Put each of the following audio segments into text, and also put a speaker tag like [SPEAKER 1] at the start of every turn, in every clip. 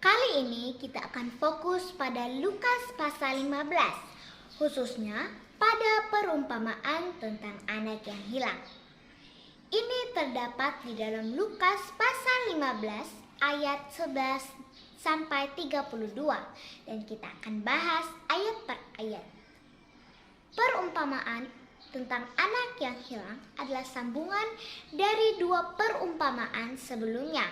[SPEAKER 1] Kali ini kita akan fokus pada Lukas pasal 15, khususnya pada perumpamaan tentang anak yang hilang. Ini terdapat di dalam Lukas pasal 15 ayat 11 sampai 32 dan kita akan bahas ayat per ayat. Perumpamaan tentang anak yang hilang adalah sambungan dari dua perumpamaan sebelumnya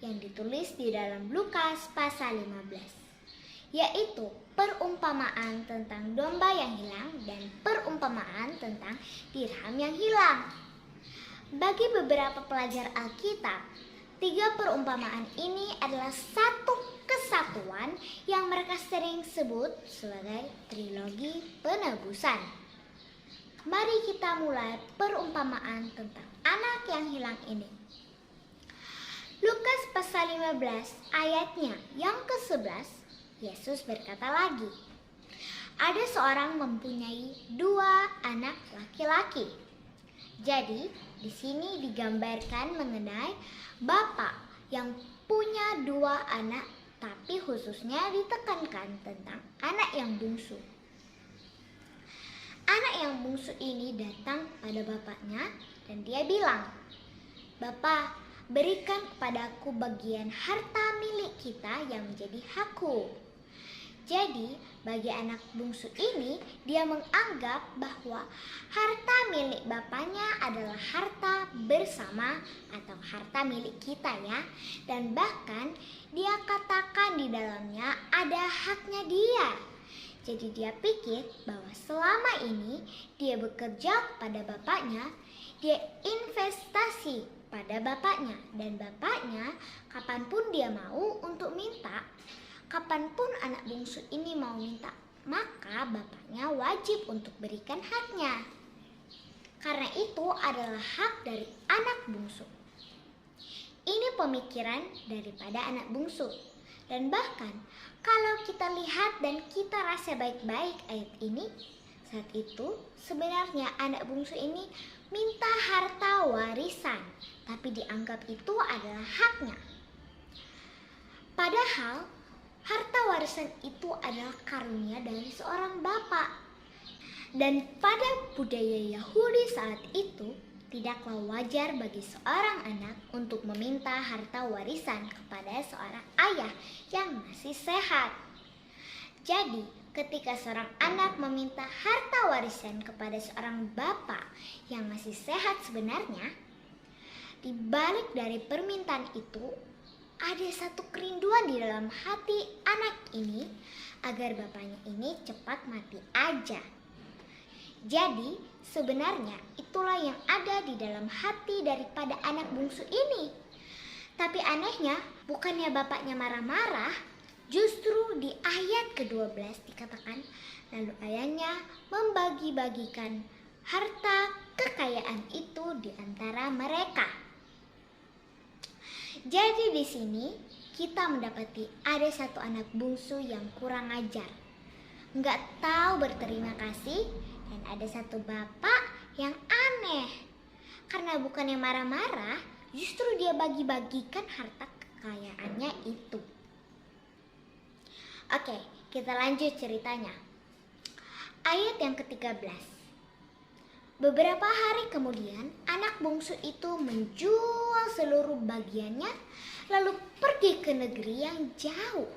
[SPEAKER 1] yang ditulis di dalam Lukas pasal 15, yaitu perumpamaan tentang domba yang hilang dan perumpamaan tentang dirham yang hilang. Bagi beberapa pelajar Alkitab, tiga perumpamaan ini adalah satu kesatuan yang mereka sering sebut sebagai trilogi penebusan. Mari kita mulai perumpamaan tentang anak yang hilang ini. Lukas pasal 15 ayatnya yang ke-11, Yesus berkata lagi, ada seorang mempunyai dua anak laki-laki. Jadi di sini digambarkan mengenai bapak yang punya dua anak, tapi khususnya ditekankan tentang anak yang bungsu. Anak yang bungsu ini datang pada bapaknya dan dia bilang, "Bapak, berikan kepadaku bagian harta milik kita yang menjadi hakku." Jadi, bagi anak bungsu ini, dia menganggap bahwa harta milik bapaknya adalah harta bersama atau harta milik kita ya. Dan bahkan dia katakan di dalamnya ada haknya dia. Jadi dia pikir bahwa selama ini dia bekerja pada bapaknya, dia investasi pada bapaknya, dan bapaknya kapanpun dia mau untuk minta, kapanpun anak bungsu ini mau minta, maka bapaknya wajib untuk berikan haknya. Karena itu adalah hak dari anak bungsu. Ini pemikiran daripada anak bungsu. Dan bahkan kalau kita lihat dan kita rasa baik-baik ayat ini, saat itu sebenarnya anak bungsu ini minta harta warisan, tapi dianggap itu adalah haknya. Padahal harta warisan itu adalah karunia dari seorang bapak. Dan pada budaya Yahudi saat itu, tidaklah wajar bagi seorang anak untuk meminta harta warisan kepada seorang ayah yang masih sehat. Jadi, ketika seorang anak meminta harta warisan kepada seorang bapak yang masih sehat sebenarnya, di balik dari permintaan itu, ada satu kerinduan di dalam hati anak ini agar bapaknya ini cepat mati aja. Jadi sebenarnya itulah yang ada di dalam hati daripada anak bungsu ini. Tapi anehnya bukannya bapaknya marah-marah, justru di ayat ke-12 dikatakan, lalu ayahnya membagi-bagikan harta kekayaan itu di antara mereka. Jadi di sini kita mendapati ada satu anak bungsu yang kurang ajar, nggak tahu berterima kasih, dan ada satu bapak yang aneh. Karena bukannya marah-marah, justru dia bagi-bagikan harta kekayaannya itu. Oke, kita lanjut ceritanya. Ayat yang ke-13. Beberapa hari kemudian, anak bungsu itu menjual seluruh bagiannya lalu pergi ke negeri yang jauh.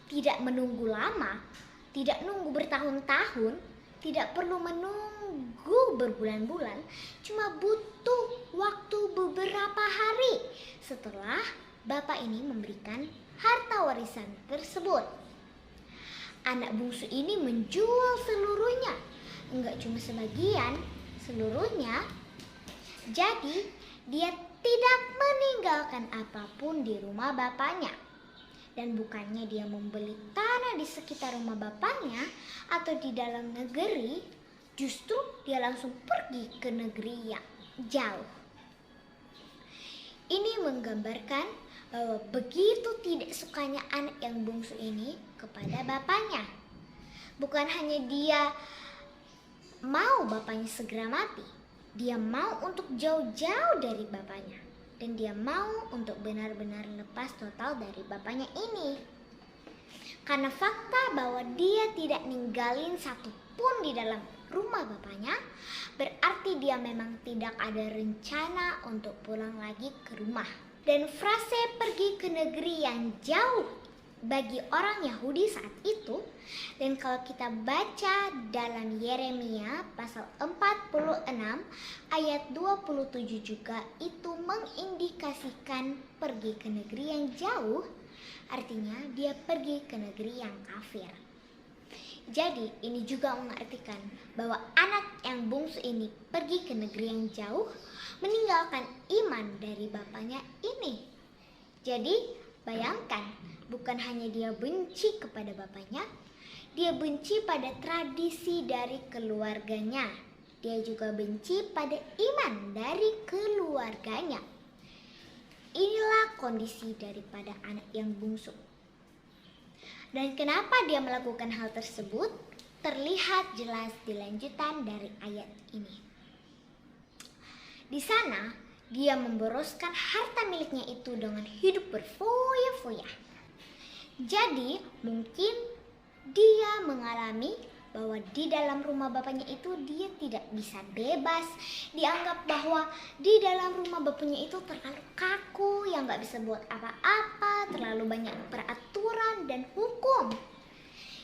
[SPEAKER 1] Tidak menunggu lama, tidak nunggu bertahun-tahun, tidak perlu menunggu berbulan-bulan, cuma butuh waktu beberapa hari setelah bapak ini memberikan harta warisan tersebut. Anak bungsu ini menjual seluruhnya, enggak cuma sebagian, seluruhnya. Jadi dia tidak meninggalkan apapun di rumah bapaknya. Dan bukannya dia membeli tanah di sekitar rumah bapaknya atau di dalam negeri, justru dia langsung pergi ke negeri yang jauh. Ini menggambarkan bahwa begitu tidak sukanya anak yang bungsu ini kepada bapaknya. Bukan hanya dia mau bapaknya segera mati, dia mau untuk jauh-jauh dari bapaknya. dan dia mau untuk benar-benar lepas total dari bapaknya ini. Karena fakta bahwa dia tidak ninggalin satupun di dalam rumah bapaknya, berarti dia memang tidak ada rencana untuk pulang lagi ke rumah. Dan frase pergi ke negeri yang jauh bagi orang Yahudi saat itu, dan kalau kita baca dalam Yeremia pasal 46 ayat 27 juga, itu mengindikasikan pergi ke negeri yang jauh, artinya dia pergi ke negeri yang kafir. Jadi ini juga mengartikan bahwa anak yang bungsu ini pergi ke negeri yang jauh, meninggalkan iman dari bapaknya ini. Jadi bayangkan, bukan hanya dia benci kepada bapaknya, dia benci pada tradisi dari keluarganya. Dia juga benci pada iman dari keluarganya. Inilah kondisi daripada anak yang bungsu. Dan kenapa dia melakukan hal tersebut? Terlihat jelas di lanjutan dari ayat ini. Di sana, dia memboroskan harta miliknya itu dengan hidup berfoya-foya. Jadi, mungkin dia mengalami bahwa di dalam rumah bapaknya itu dia tidak bisa bebas. Dianggap bahwa di dalam rumah bapaknya itu terlalu kaku, yang gak bisa buat apa-apa, terlalu banyak peraturan dan hukum.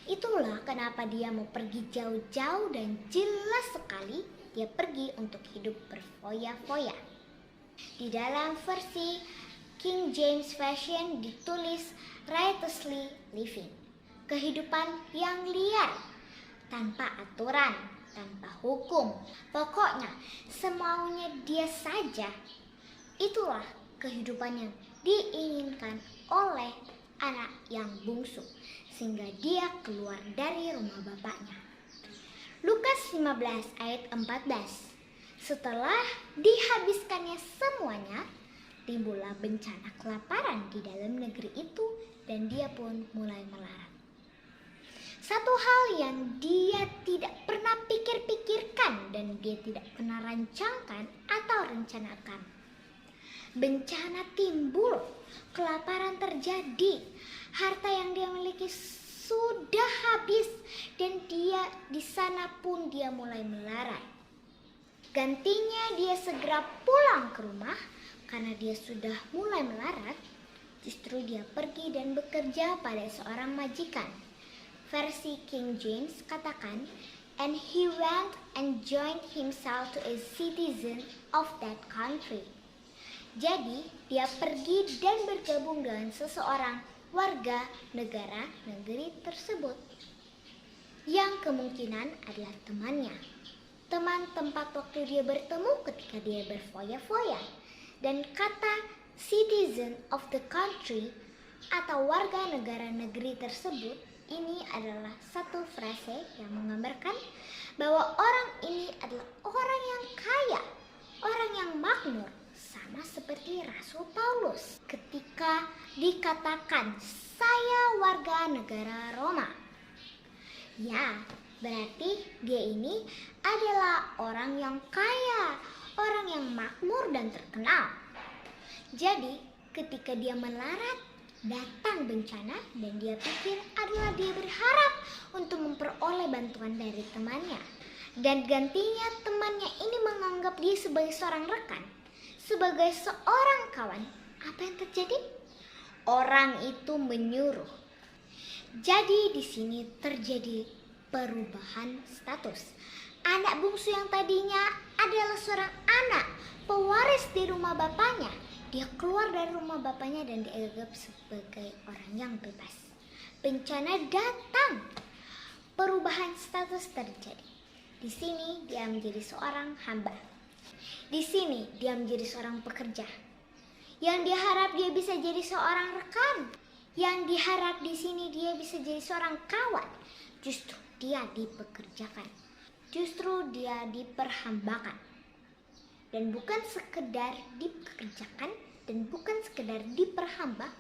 [SPEAKER 1] Itulah kenapa dia mau pergi jauh-jauh, dan jelas sekali dia pergi untuk hidup berfoya-foya. Di dalam versi King James Version ditulis riotously living, kehidupan yang liar, tanpa aturan, tanpa hukum. Pokoknya semaunya dia saja. Itulah kehidupan yang diinginkan oleh anak yang bungsu, sehingga dia keluar dari rumah bapaknya. Lukas 15 ayat 14. Setelah dihabiskannya semuanya, timbullah bencana kelaparan di dalam negeri itu, dan dia pun mulai melarat. Satu hal yang dia tidak pernah pikir-pikirkan dan dia tidak pernah rancangkan atau rencanakan. Bencana timbul, kelaparan terjadi, harta yang dia miliki sudah habis, dan dia di sana pun dia mulai melarat. Gantinya dia segera pulang ke rumah karena dia sudah mulai melarat. Justru dia pergi dan bekerja pada seorang majikan. Versi King James katakan, and he went and joined himself to a citizen of that country. Jadi dia pergi dan bergabung dengan seseorang warga negara negeri tersebut, yang kemungkinan adalah temannya, teman tempat waktu dia bertemu ketika dia berfoya-foya. Dan kata citizen of the country atau warga negara negeri tersebut, ini adalah satu frase yang menggambarkan bahwa orang ini adalah orang yang kaya, orang yang makmur, sama seperti Rasul Paulus ketika dikatakan saya warga negara Roma. Ya, berarti dia ini adalah orang yang kaya, orang yang makmur dan terkenal. Jadi ketika dia melarat, datang bencana, dan dia pikir adalah dia berharap untuk memperoleh bantuan dari temannya. Dan gantinya temannya ini menganggap dia sebagai seorang rekan, sebagai seorang kawan. Apa yang terjadi? Orang itu menyuruh. Jadi di sini terjadi perubahan status. Anak bungsu yang tadinya adalah seorang anak pewaris di rumah bapaknya, dia keluar dari rumah bapaknya dan dianggap sebagai orang yang bebas. Bencana datang, perubahan status terjadi. Di sini dia menjadi seorang hamba. Di sini dia menjadi seorang pekerja. Yang diharap dia bisa jadi seorang rekan. Yang diharap di sini dia bisa jadi seorang kawan. Justru dia dipekerjakan. Justru dia diperhambakan. Dan bukan sekedar dipekerjakan dan bukan sekedar diperhamba,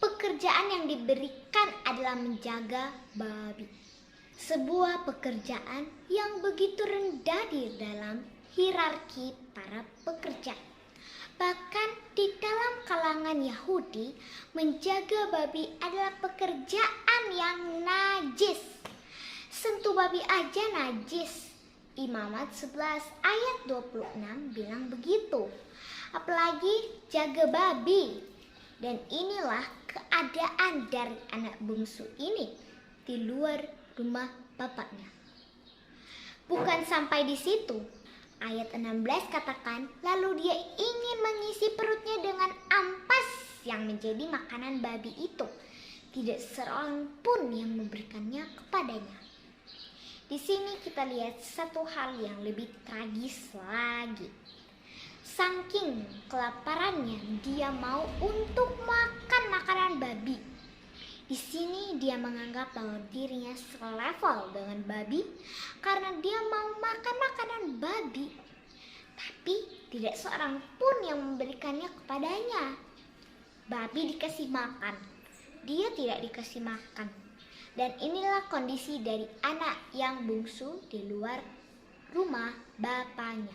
[SPEAKER 1] pekerjaan yang diberikan adalah menjaga babi. Sebuah pekerjaan yang begitu rendah di dalam hierarki para pekerja. Bahkan di dalam kalangan Yahudi, menjaga babi adalah pekerjaan yang najis. Sentuh babi aja najis. Imamat 11 ayat 26 bilang begitu. Apalagi jaga babi. Dan inilah keadaan dari anak bungsu ini di luar rumah bapaknya. Bukan sampai di situ. Ayat 16 katakan, lalu dia ingin mengisi perutnya dengan ampas yang menjadi makanan babi itu. Tidak seorang pun yang memberikannya kepadanya. Di sini kita lihat satu hal yang lebih tragis lagi. Saking kelaparannya, dia mau untuk makan makanan babi. Di sini dia menganggap bahwa dirinya selevel dengan babi karena dia mau makan makanan babi. Tapi tidak seorang pun yang memberikannya kepadanya. Babi dikasih makan, dia tidak dikasih makan. Dan inilah kondisi dari anak yang bungsu di luar rumah bapaknya.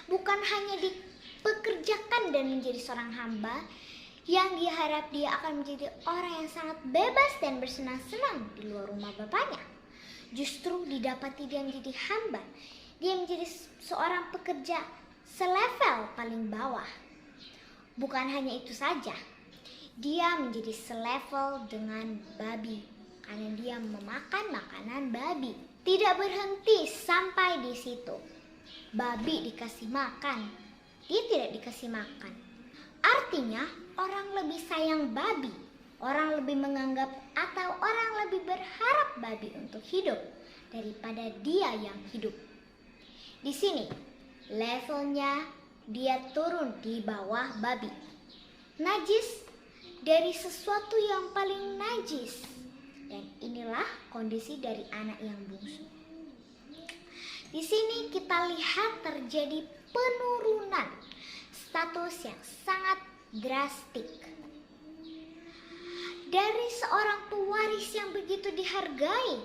[SPEAKER 1] Bukan hanya dipekerjakan dan menjadi seorang hamba, yang dia harap dia akan menjadi orang yang sangat bebas dan bersenang-senang di luar rumah bapaknya. Justru didapati dia menjadi hamba. Dia menjadi seorang pekerja selevel paling bawah. Bukan hanya itu saja, dia menjadi selevel dengan babi karena dia memakan makanan babi. Tidak berhenti sampai di situ. Babi dikasih makan, dia tidak dikasih makan. Artinya orang lebih sayang babi, orang lebih menganggap atau orang lebih berharap babi untuk hidup daripada dia yang hidup. Di sini levelnya dia turun di bawah babi. Najis dari sesuatu yang paling najis. Dan inilah kondisi dari anak yang bungsu. Di sini kita lihat terjadi penurunan status yang sangat drastik. Dari seorang pewaris yang begitu dihargai,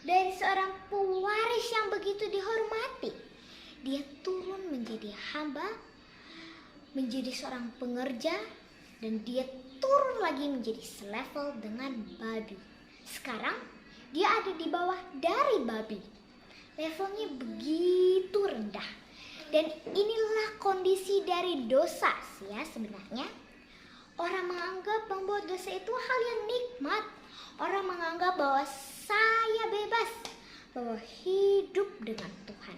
[SPEAKER 1] dari seorang pewaris yang begitu dihormati, dia turun menjadi hamba, menjadi seorang pengerja, dan dia turun lagi menjadi selevel dengan babi. Sekarang dia ada di bawah dari babi. Levelnya begitu rendah. Dan inilah kondisi dari dosa ya sebenarnya. Orang menganggap bahwa dosa itu hal yang nikmat. Orang menganggap bahwa saya bebas, bahwa hidup dengan Tuhan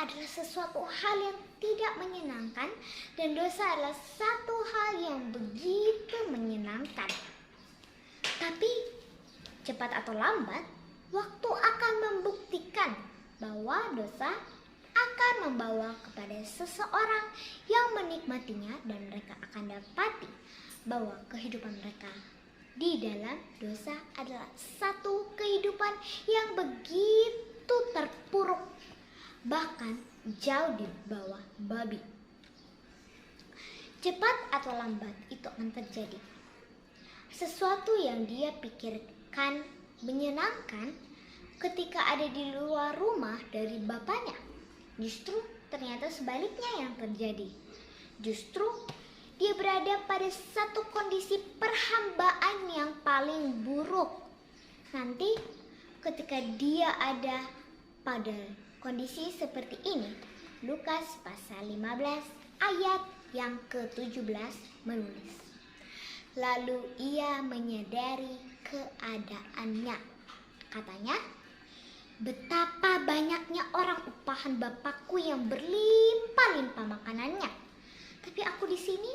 [SPEAKER 1] adalah sesuatu hal yang tidak menyenangkan, dan dosa adalah satu hal yang begitu menyenangkan. Tapi cepat atau lambat, waktu akan membuktikan bahwa dosa akan membawa kepada seseorang yang menikmatinya, dan mereka akan dapati bahwa kehidupan mereka di dalam dosa adalah satu kehidupan yang begitu terpuruk, bahkan jauh di bawah babi. Cepat atau lambat itu akan terjadi. Sesuatu yang dia pikirkan menyenangkan ketika ada di luar rumah dari bapaknya, justru ternyata sebaliknya yang terjadi. Justru dia berada pada satu kondisi perhambaan yang paling buruk. Nanti ketika dia ada pada kondisi seperti ini, Lukas pasal 15 ayat yang ke-17 menulis, lalu ia menyadari keadaannya. Katanya, betapa banyaknya orang upahan Bapakku yang berlimpah-limpah makanannya. Tapi aku di sini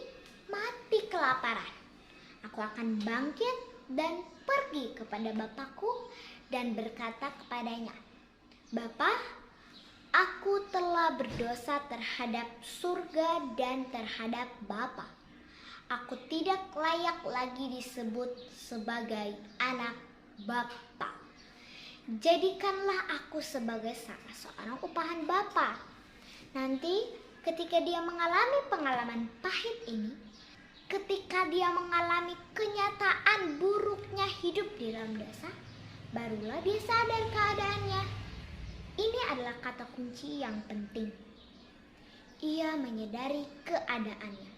[SPEAKER 1] mati kelaparan. Aku akan bangkit dan pergi kepada Bapakku dan berkata kepadanya, Bapa, aku telah berdosa terhadap surga dan terhadap Bapa. Aku tidak layak lagi disebut sebagai anak Bapa. Jadikanlah aku sebagai salah seorang upahan Bapa. Nanti ketika dia mengalami pengalaman pahit ini, ketika dia mengalami kenyataan buruknya hidup di dalam dosa, barulah dia sadar keadaannya. Ini adalah kata kunci yang penting. ia menyadari keadaannya.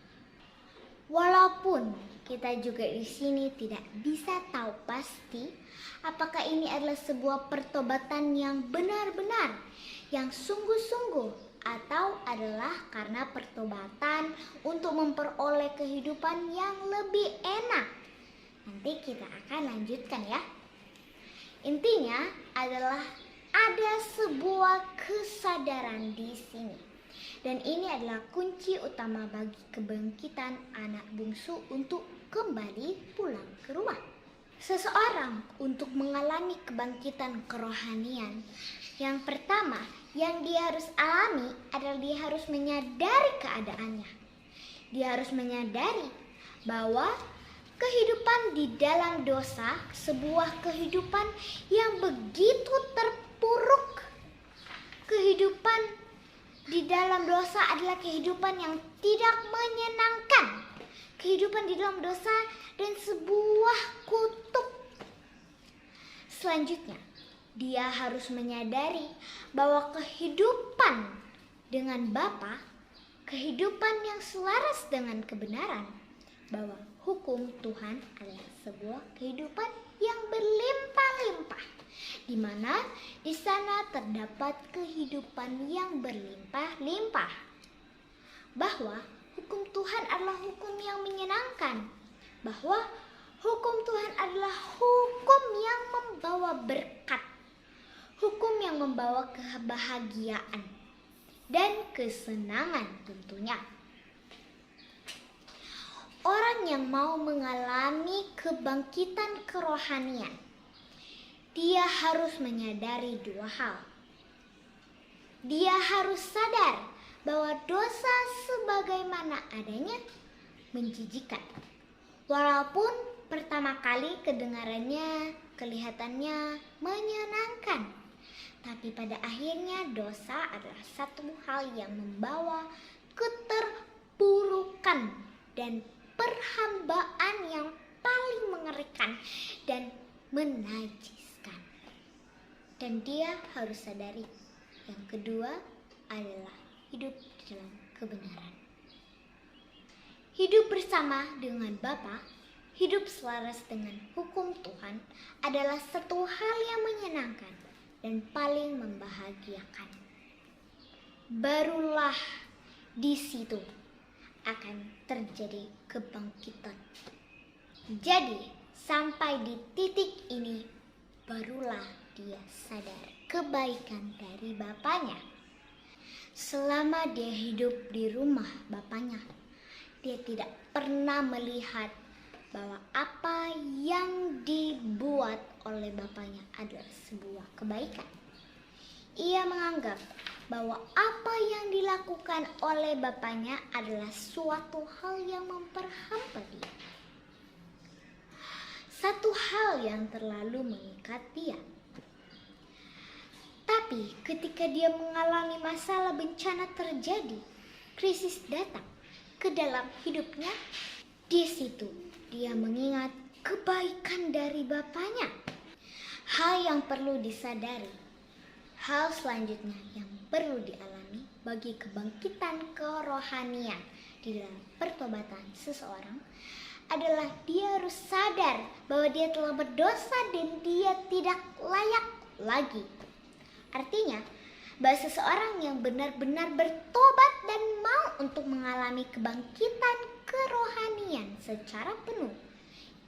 [SPEAKER 1] Walaupun kita juga di sini tidak bisa tahu pasti apakah ini adalah sebuah pertobatan yang benar-benar, yang sungguh-sungguh, atau adalah karena pertobatan untuk memperoleh kehidupan yang lebih enak. Nanti kita akan lanjutkan ya. Intinya adalah ada sebuah kesadaran di sini. Dan ini adalah kunci utama bagi kebangkitan anak bungsu untuk kembali pulang ke rumah. Seseorang untuk mengalami kebangkitan kerohanian, yang pertama yang dia harus alami adalah dia harus menyadari keadaannya. Dia harus menyadari bahwa kehidupan di dalam dosa, sebuah kehidupan yang begitu terpuruk. Kehidupan di dalam dosa adalah kehidupan yang tidak menyenangkan. Kehidupan di dalam dosa dan sebuah kutuk. Selanjutnya, dia harus menyadari bahwa kehidupan dengan Bapa, kehidupan yang selaras dengan kebenaran, bahwa hukum Tuhan adalah sebuah kehidupan yang berlimpah-limpah, di mana di sana terdapat kehidupan yang berlimpah-limpah. Bahwa hukum Tuhan adalah hukum yang menyenangkan, bahwa hukum Tuhan adalah hukum yang membawa berkat, hukum yang membawa kebahagiaan dan kesenangan tentunya. Orang yang mau mengalami kebangkitan kerohanian, dia harus menyadari dua hal. Dia harus sadar bahwa dosa sebagaimana adanya menjijikan. Walaupun pertama kali kedengarannya, kelihatannya menyenangkan, tapi pada akhirnya dosa adalah satu hal yang membawa keterpurukan dan perhambaan yang paling mengerikan dan menajiskan. Dan dia harus sadari yang kedua adalah hidup di dalam kebenaran. Hidup bersama dengan Bapa, hidup selaras dengan hukum Tuhan adalah satu hal yang menyenangkan dan paling membahagiakan. Barulah di situ akan terjadi kebangkitan. Jadi, sampai di titik ini barulah dia sadar kebaikan dari Bapaknya. Selama dia hidup di rumah Bapaknya, dia tidak pernah melihat bahwa apa yang dibuat oleh Bapaknya adalah sebuah kebaikan. Ia menganggap bahwa apa yang dilakukan oleh Bapaknya adalah suatu hal yang memperhampa dia. Satu hal yang terlalu mengikat dia. Tapi ketika dia mengalami masalah bencana terjadi, krisis datang ke dalam hidupnya, di situ dia mengingat kebaikan dari Bapaknya. Hal yang perlu disadari, hal selanjutnya yang perlu dialami bagi kebangkitan kerohanian di dalam pertobatan seseorang adalah dia harus sadar bahwa dia telah berdosa dan dia tidak layak lagi. Artinya, bahwa seseorang yang benar-benar bertobat dan mau untuk mengalami kebangkitan kerohanian secara penuh,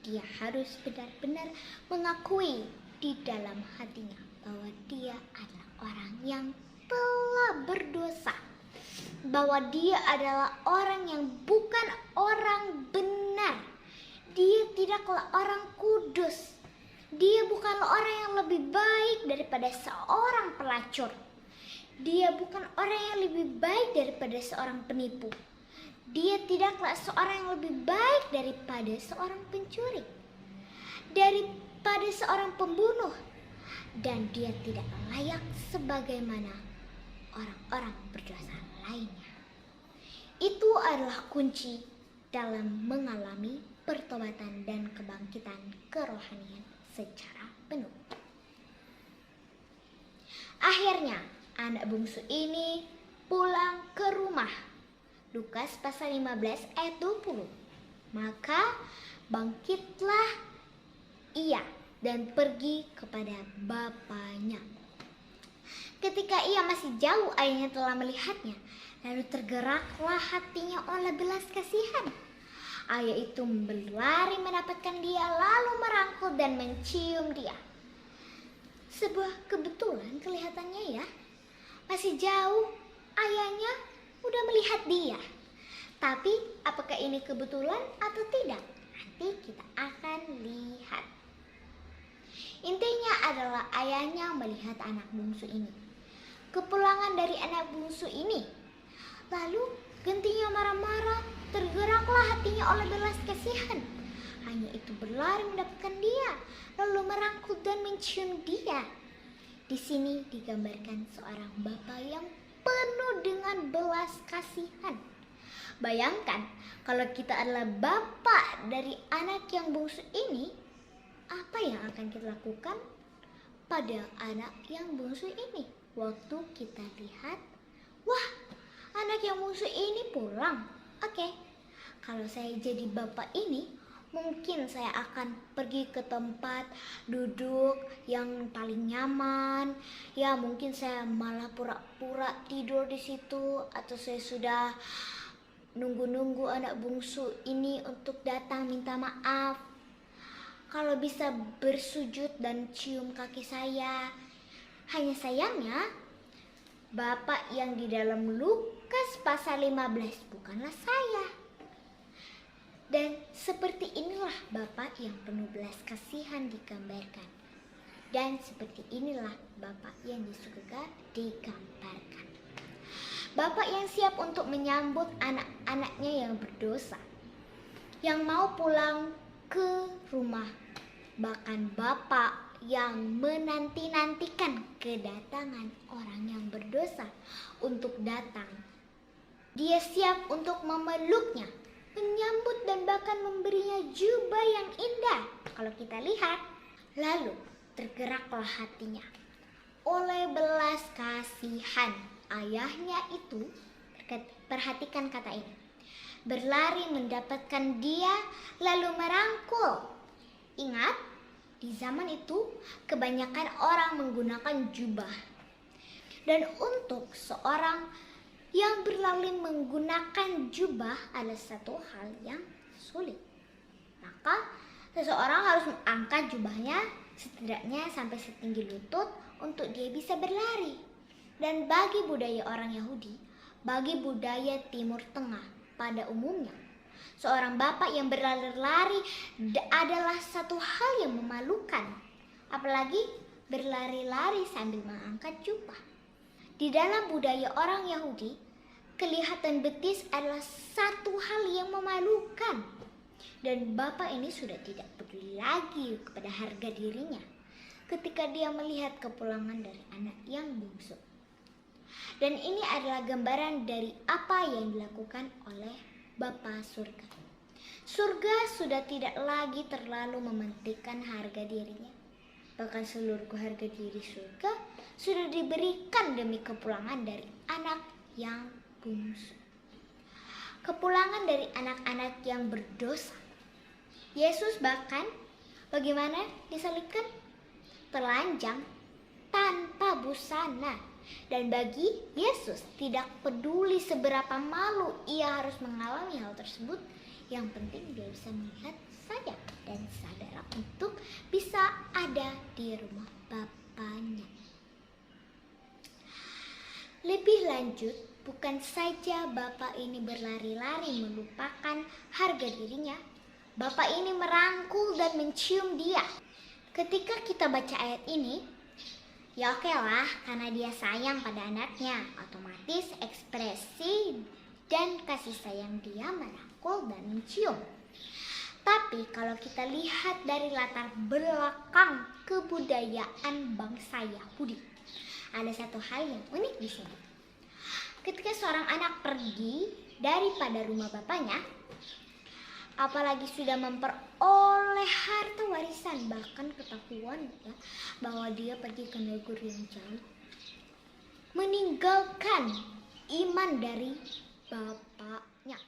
[SPEAKER 1] dia harus benar-benar mengakui di dalam hatinya bahwa dia adalah orang yang telah berdosa, bahwa dia adalah orang yang bukan orang benar, dia tidaklah orang kudus, dia bukanlah orang yang lebih baik daripada seorang pelacur, dia bukan orang yang lebih baik daripada seorang penipu, dia tidaklah seorang yang lebih baik daripada seorang pencuri, daripada seorang pembunuh, dan dia tidak layak sebagaimana orang-orang berdosa lainnya. Itu adalah kunci dalam mengalami pertobatan dan kebangkitan kerohanian secara penuh. Akhirnya anak bungsu ini pulang ke rumah. Lukas pasal 15 ayat 20. Maka bangkitlah ia dan pergi kepada bapaknya. Ketika ia masih jauh, ayahnya telah melihatnya. Lalu tergeraklah hatinya oleh belas kasihan. Ayah itu berlari mendapatkan dia, lalu merangkul dan mencium dia. Sebuah kebetulan kelihatannya ya. Masih jauh, ayahnya udah melihat dia. Tapi apakah ini kebetulan atau tidak? Nanti kita akan lihat. Intinya adalah ayahnya melihat anak bungsu ini. Kepulangan dari anak bungsu ini. Lalu gentinya marah-marah, tergeraklah hatinya oleh belas kasihan. Hanya itu berlari mendapatkan dia, lalu merangkul dan mencium dia. Di sini digambarkan seorang bapak yang penuh dengan belas kasihan. Bayangkan kalau kita adalah bapak dari anak yang bungsu ini, apa yang akan kita lakukan pada anak yang bungsu ini? Waktu kita lihat, wah, anak yang bungsu ini pulang. Oke, kalau saya jadi bapak ini, mungkin saya akan pergi ke tempat duduk yang paling nyaman. Ya, mungkin saya malah pura-pura tidur di situ, atau saya sudah nunggu-nunggu anak bungsu ini untuk datang minta maaf. Kalau bisa bersujud dan cium kaki saya. Hanya sayangnya, bapak yang di dalam Lukas pasal 15 bukanlah saya. Dan seperti inilah bapak yang penuh belas kasihan digambarkan. Dan seperti inilah bapak yang di surga digambarkan. Bapak yang siap untuk menyambut anak-anaknya yang berdosa, yang mau pulang ke rumah. Bahkan bapak yang menanti-nantikan kedatangan orang yang berdosa untuk datang. Dia siap untuk memeluknya, menyambut dan bahkan memberinya jubah yang indah. Kalau kita lihat, lalu tergeraklah hatinya oleh belas kasihan. Ayahnya itu, perhatikan kata ini, berlari mendapatkan dia lalu merangkul. Ingat, di zaman itu kebanyakan orang menggunakan jubah. Dan untuk seorang yang berlari menggunakan jubah ada satu hal yang sulit. Maka seseorang harus mengangkat jubahnya setidaknya sampai setinggi lutut untuk dia bisa berlari. Dan bagi budaya orang Yahudi, bagi budaya Timur Tengah pada umumnya, seorang bapak yang berlari-lari adalah satu hal yang memalukan. Apalagi berlari-lari sambil mengangkat jubah. Di dalam budaya orang Yahudi, kelihatan betis adalah satu hal yang memalukan. Dan bapak ini sudah tidak peduli lagi kepada harga dirinya ketika dia melihat kepulangan dari anak yang bungsu. Dan ini adalah gambaran dari apa yang dilakukan oleh Bapa Surga. Surga sudah tidak lagi terlalu mementingkan harga dirinya. Bahkan seluruh harga diri surga sudah diberikan demi kepulangan dari anak yang bungsu. Kepulangan dari anak-anak yang berdosa. Yesus bahkan bagaimana disalibkan? Telanjang tanpa busana. Dan bagi Yesus tidak peduli seberapa malu ia harus mengalami hal tersebut. Yang penting dia bisa melihat saja dan sadar untuk bisa ada di rumah Bapaknya. Lebih lanjut, bukan saja Bapak ini berlari-lari melupakan harga dirinya, Bapak ini merangkul dan mencium dia. Ketika kita baca ayat ini, ya oke lah, karena dia sayang pada anaknya, otomatis ekspresi dan kasih sayang dia merangkul dan mencium. Tapi kalau kita lihat dari latar belakang kebudayaan bangsa Yahudi, ada satu hal yang unik di sini. Ketika seorang anak pergi daripada rumah bapaknya, apalagi sudah memperoleh harta warisan, bahkan ketahuan ya, bahwa dia pergi ke negeri yang jauh, meninggalkan iman dari bapaknya.